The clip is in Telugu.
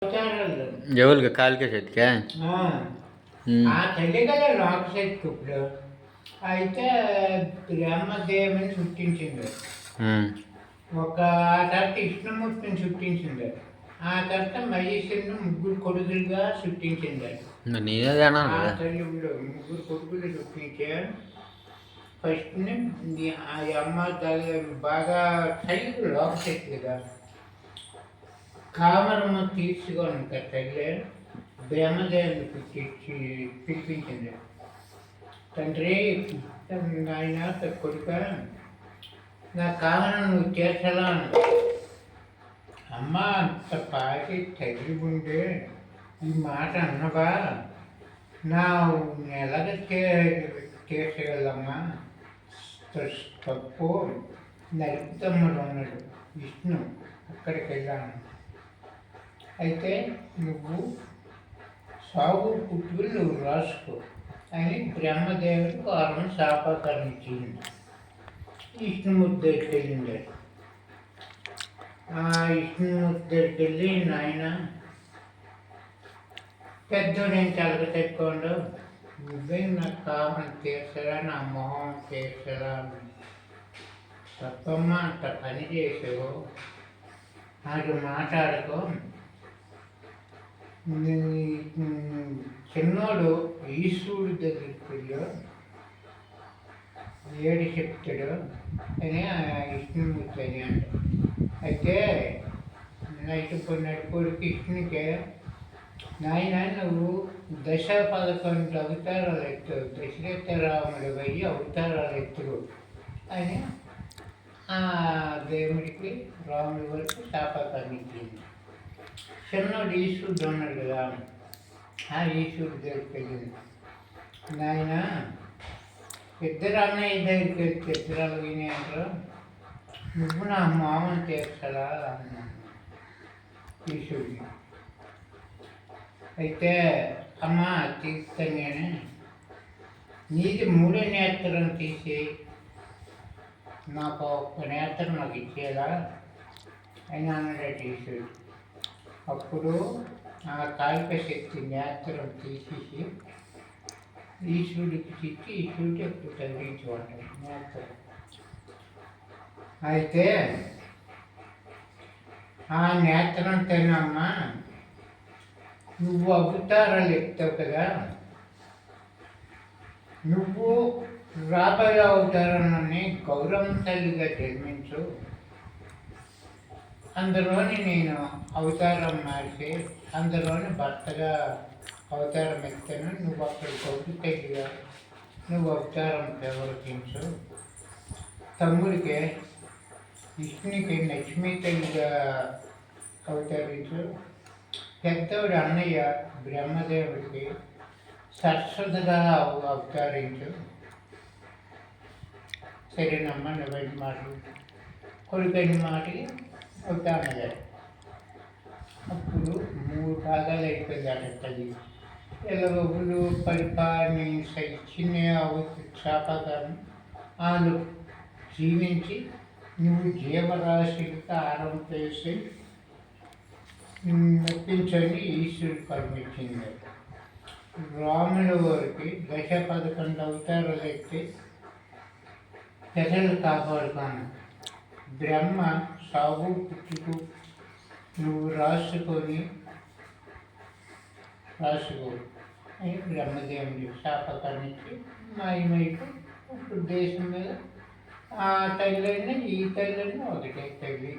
ఎవరికి కాలికే చేతికా ఆ తల్లి కదా రాక్షసికి ఇప్పుడు అయితే బ్రహ్మదేవుని సృష్టించింది. ఒక ఆ తర్వాత విష్ణుమూర్తిని సృష్టించింది. ఆ తర్వాత మహేశ్వరుని ముగ్గురు కొడుకులుగా సృష్టించింది. ఆ తల్లి ముగ్గురు కొడుకులు సృష్టించే ఫస్ట్ ఆ అమ్మ బాగా తల్లి లోకశక్తిగా కామరమ్మ తీర్చుగా ఉంటారు తల్లి బ్రహ్మదేవుని పిలిపించింది. తండ్రి ఆయన కొడుక నా కామరం నువ్వు చేర్చలా అమ్మ అంత పాటి తల్లి ఉండే ఈ మాట అన్నవా నా ఎలాగ తీర్చగలమ్మా తప్పు నలుపుతమ్ముడు ఉన్నాడు విష్ణు అక్కడికి వెళ్ళాను. అయితే నువ్వు సాగు పుట్టుకుని నువ్వు రాసుకో అని బ్రహ్మదేవుడికి వారం శాపాకారం ఇచ్చింది. విష్ణుమూర్తి దగ్గరికి వెళ్ళింది. ఆ విష్ణుమూర్తి దగ్గరికి వెళ్ళి నాయన పెద్దోడు ఏం చలక తెచ్చుకోండు నువ్వే నాకు కామని తీర్చరా నా మొహం తీర్చరా తప్పమ్మ అంత పని చేసావు నాకు మాట్లాడుకో చిన్నోడు ఈశ్వరుడి దగ్గరికి వెళ్ళి ఏడు చెప్తాడు అని విష్ణుమూర్తి అని అంట. అయితే నడుపుడు కృష్ణునికి నాయన నువ్వు 11 అవతారాలు ఎత్తావు దశరథ రాముడు అయ్యి అవతారాలు ఎత్తుడు అని ఆ దేవుడికి రాముడి వరకు శాపాకాన్ని ఇచ్చింది. చిన్నోడు ఈశ్వరుడు ఉన్నాడు కదా ఆ ఈశ్వరుడి దగ్గరికి వెళ్ళింది. నాయన ఇద్దరు అన్నయ్య దగ్గరికి వెళ్తే ఇద్దరు వినేంటారు నువ్వు నా మామని తీర్చడా అన్నా ఈశ్వరుడిని. అయితే అమ్మ తీస్తాను కానీ నీది 3 నేత్రం తీసి నాకు ఒక్క నేత్రం నాకు ఇచ్చేలా అని అన్నాడు ఈశ్వరుడు. అప్పుడు ఆ కాలిక శక్తి నేత్రం తీసేసి ఈశ్వరుడికి ఇచ్చి ఈశ్వరుడు ఎప్పుడు తగ్గించుకుంటాడు నేత్రం. అయితే ఆ నేత్రం తినమ్మా నువ్వు అవతారాలు ఎత్తావు కదా నువ్వు రాబోయే అవతారాన్ని గౌరవం తల్లిగా జన్మించు అందులోని నేను అవతారం మార్చి అందులోని భర్తగా అవతారం ఎత్తాను నువ్వు అక్కడ గౌరవ తల్లిగా నువ్వు అవతారం ప్రవర్తించు. తమ్ముడికి విష్ణునికి లక్ష్మీ తల్లిగా అవతరించు. పెద్దోడు అన్నయ్య బ్రహ్మదేవుడికి సరస్వతిగా అవతరించు. సరేనమ్మా నువ్వైన మాటలు కొడుకైన మాటకి అవుతానయ్యాడు. అప్పుడు 3 భాగాలు అయిపోయింది అట్టది ఎల్లగొబ్బులు పరిపాలన చిన్న శాపకాన్ని వాళ్ళు జీవించి నువ్వు జీవరాశులకి ఆరం చేసి మెప్పించని ఈశ్వరుడు పరమిచ్చింది. రాముల వారికి 11 అవతారాలు ఎత్తి ప్రజలు కాపాడుతాను. బ్రహ్మ సాగు పుట్టుకు నువ్వు రాసుకో అని బ్రహ్మదేవుడి శాపకాన్నిచ్చి మాయమైపు ఇప్పుడు దేశం మీద ఆ తల్లి ఈ తల్లిని ఒకటే తల్లి